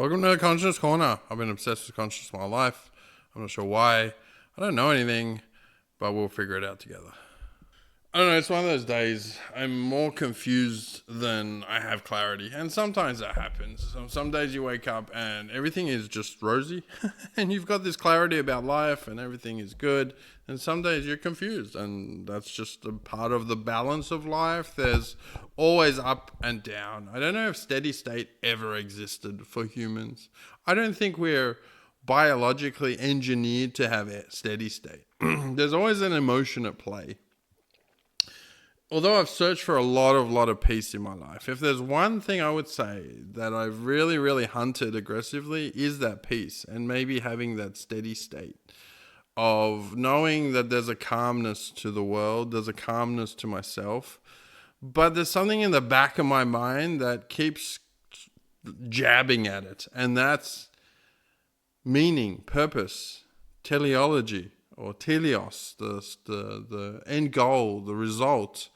Welcome to the Conscious Corner. I've been obsessed with consciousness my life. I'm not sure why. I don't know anything, but we'll figure it out together. I don't know, it's one of those days. I'm more confused than I have clarity. And sometimes that happens. Some days you wake up and everything is just rosy. And you've got this clarity about life and everything is good. And some days you're confused. And that's just a part of the balance of life. There's always up and down. I don't know if steady state ever existed for humans. I don't think we're biologically engineered to have a steady state. There's always an emotion at play. Although I've searched for a lot of peace in my life, if there's one thing I would say that I've really hunted aggressively is that peace, and maybe having that steady state of knowing that there's a calmness to the world, there's a calmness to myself, but there's something in the back of my mind that keeps jabbing at it, and that's meaning, purpose, teleology, or teleos, the end goal, the result.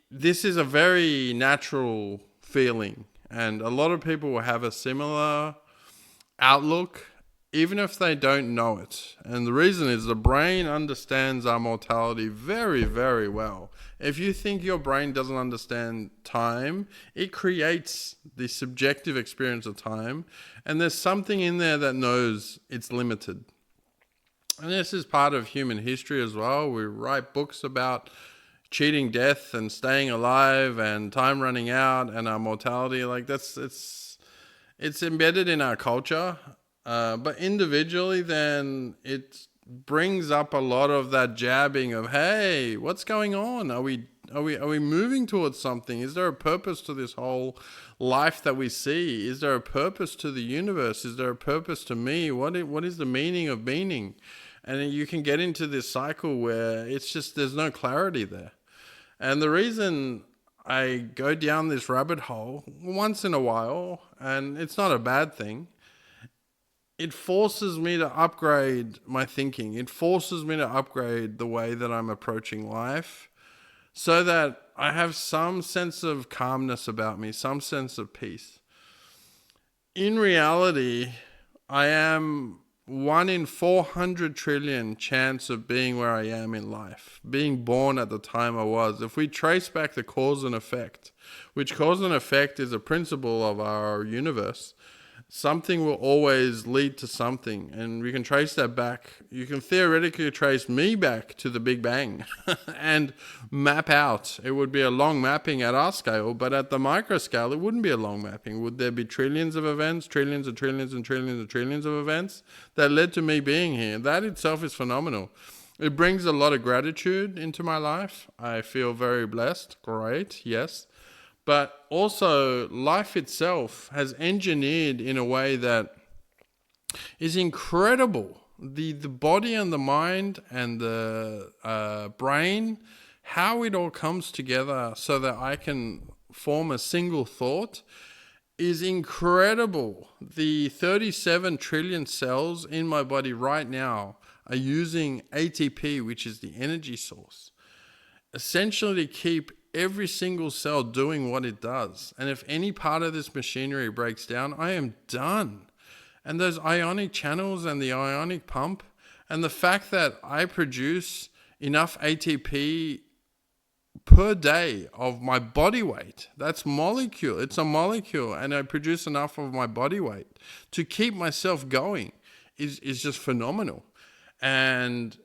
This is a very natural feeling, and a lot of people will have a similar outlook, even if they don't know it. And the reason is the brain understands our mortality very well. If you think your brain doesn't understand time, it creates the subjective experience of time, and there's something in there that knows it's limited. And this is part of human history as well. We write books about cheating death and staying alive and time running out and our mortality. Like it's embedded in our culture. But individually, then it brings up a lot of that jabbing of, hey, what's going on? Are we moving towards something? Is there a purpose to this whole life that we see? Is there a purpose to the universe? Is there a purpose to me? What is the meaning of meaning? And you can get into this cycle where it's just, there's no clarity there. And the reason I go down this rabbit hole once in a while, and it's not a bad thing, it forces me to upgrade my thinking. It forces me to upgrade the way that I'm approaching life so that I have some sense of calmness about me, some sense of peace. In reality, I am 1 in 400 trillion chance of being where I am in life, being born at the time I was. If we trace back the cause and effect, which cause and effect is a principle of our universe, something will always lead to something, and we can trace that back. You can theoretically trace me back to the Big Bang and map out. It would be a long mapping at our scale, but at the micro scale, it wouldn't be a long mapping. Would there be trillions of events, trillions and trillions and trillions and trillions of events that led to me being here? That itself is phenomenal. It brings a lot of gratitude into my life. I feel very blessed. Great, yes. But also, life itself has engineered in a way that is incredible. The body and the mind and the brain, how it all comes together so that I can form a single thought is incredible. The 37 trillion cells in my body right now are using ATP, which is the energy source, essentially to keep every single cell doing what it does. And if any part of this machinery breaks down, I am done. And those ionic channels and the ionic pump and the fact that I produce enough ATP per day of my body weight, that's molecule. It's a molecule, and I produce enough of my body weight to keep myself going is just phenomenal. And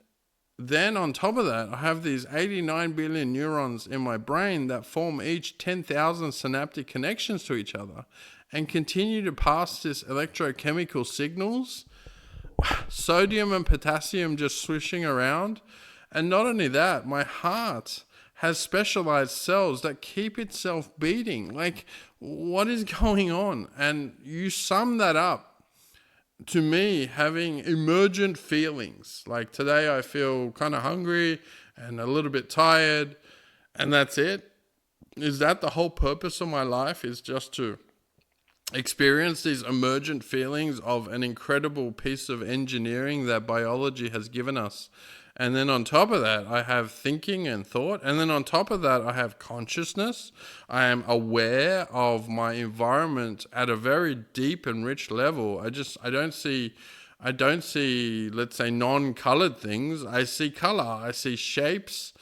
then on top of that, I have these 89 billion neurons in my brain that form each 10,000 synaptic connections to each other and continue to pass this electrochemical signals, sodium and potassium just swishing around. And not only that, my heart has specialized cells that keep itself beating. Like, what is going on? And you sum that up to me having emergent feelings. Like today I feel kind of hungry and a little bit tired, and that's it. Is that the whole purpose of my life, is just to experience these emergent feelings of an incredible piece of engineering that biology has given us? And then on top of that, I have thinking and thought. And then on top of that, I have consciousness. I am aware of my environment at a very deep and rich level. I don't see, let's say, non-colored things. I see color. I see shapes.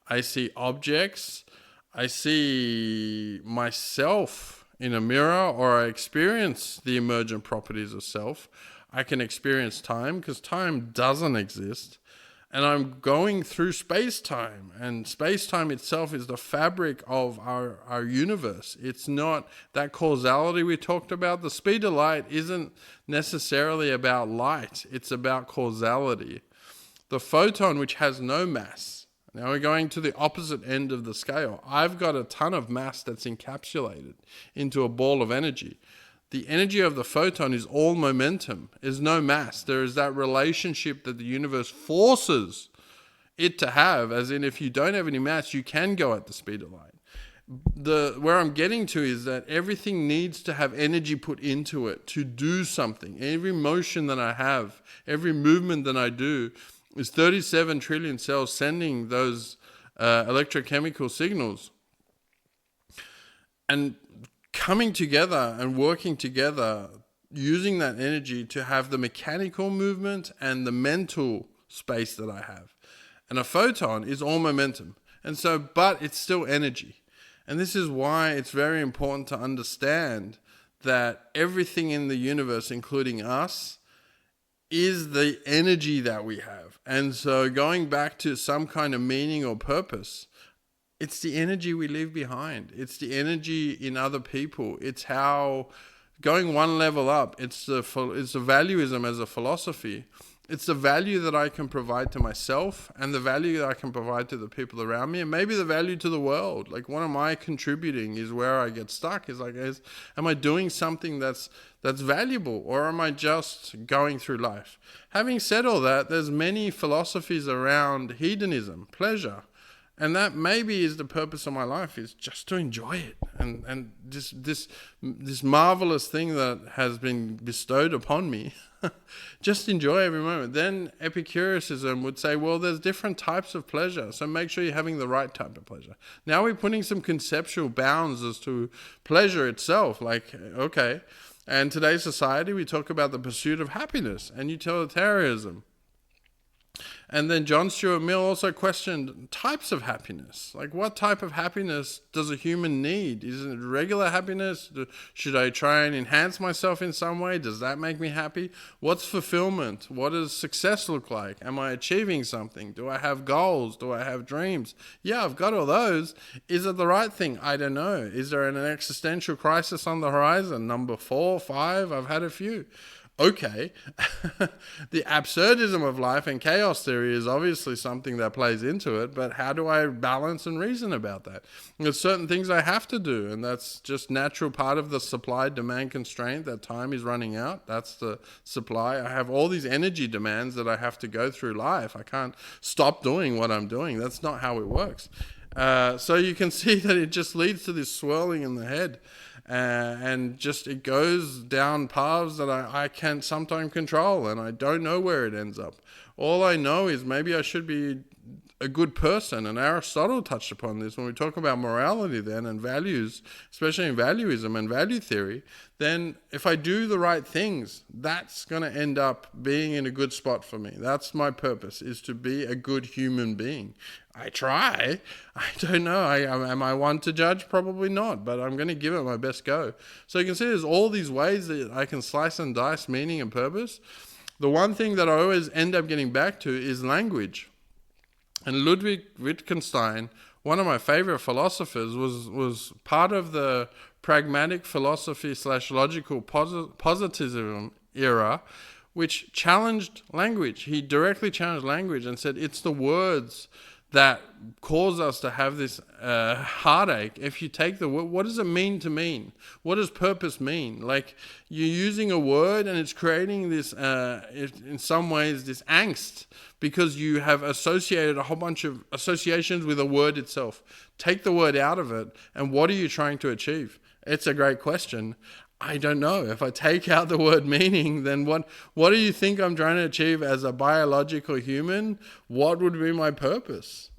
I see objects. I see myself in a mirror, or I experience the emergent properties of self. I can experience time, because time doesn't exist. And I'm going through space-time, and space-time itself is the fabric of our universe. It's not that causality we talked about. The speed of light isn't necessarily about light. It's about causality. The photon, which has no mass. Now we're going to the opposite end of the scale. I've got a ton of mass that's encapsulated into a ball of energy. The energy of the photon is all momentum, is no mass. There is that relationship that the universe forces it to have, as in if you don't have any mass, you can go at the speed of light. Where I'm getting to is that everything needs to have energy put into it to do something. Every motion that I have, every movement that I do is 37 trillion cells sending those electrochemical signals. And coming together and working together, using that energy to have the mechanical movement and the mental space that I have. And a photon is all momentum. And so, but it's still energy. And this is why it's very important to understand that everything in the universe, including us, is the energy that we have. And so going back to some kind of meaning or purpose, it's the energy we leave behind. It's the energy in other people. It's how, going one level up, it's the valuism as a philosophy. It's the value that I can provide to myself, and the value that I can provide to the people around me, and maybe the value to the world. Like, what am I contributing is where I get stuck. Is like, am I doing something that's valuable, or am I just going through life? Having said all that, there's many philosophies around hedonism, pleasure. And that maybe is the purpose of my life, is just to enjoy it. And this marvelous thing that has been bestowed upon me, just enjoy every moment. Then Epicureanism would say, well, there's different types of pleasure, so make sure you're having the right type of pleasure. Now we're putting some conceptual bounds as to pleasure itself. Like, okay, and today's society, we talk about the pursuit of happiness and utilitarianism. And then John Stuart Mill also questioned types of happiness. Like, what type of happiness does a human need? Is it regular happiness? Should I try and enhance myself in some way? Does that make me happy? What's fulfillment? What does success look like? Am I achieving something? Do I have goals? Do I have dreams? Yeah, I've got all those. Is it the right thing? I don't know. Is there an existential crisis on the horizon? Number 4, 5? I've had a few. Okay, the absurdism of life and chaos theory is obviously something that plays into it, but how do I balance and reason about that? There's certain things I have to do, and that's just natural part of the supply-demand constraint, that time is running out. That's the supply. I have all these energy demands that I have to go through life. I can't stop doing what I'm doing. That's not how it works. So you can see that it just leads to this swirling in the head. And just it goes down paths that I can't sometimes control, and I don't know where it ends up. All I know is maybe I should be a good person, and Aristotle touched upon this when we talk about morality then, and values, especially in valuism and value theory. Then if I do the right things, that's going to end up being in a good spot for me. That's my purpose, is to be a good human being. I try. I don't know. Am I one to judge? Probably not, but I'm going to give it my best go. So you can see there's all these ways that I can slice and dice meaning and purpose. The one thing that I always end up getting back to is language. And Ludwig Wittgenstein, one of my favorite philosophers, was part of the pragmatic philosophy / logical positivism era, which challenged language. He directly challenged language and said it's the words that cause us to have this heartache. If you take the word, what does it mean to mean? What does purpose mean? Like, you're using a word and it's creating this, in some ways, this angst, because you have associated a whole bunch of associations with a word itself. Take the word out of it, and what are you trying to achieve? It's a great question. I don't know. If I take out the word meaning, then what do you think I'm trying to achieve as a biological human? What would be my purpose?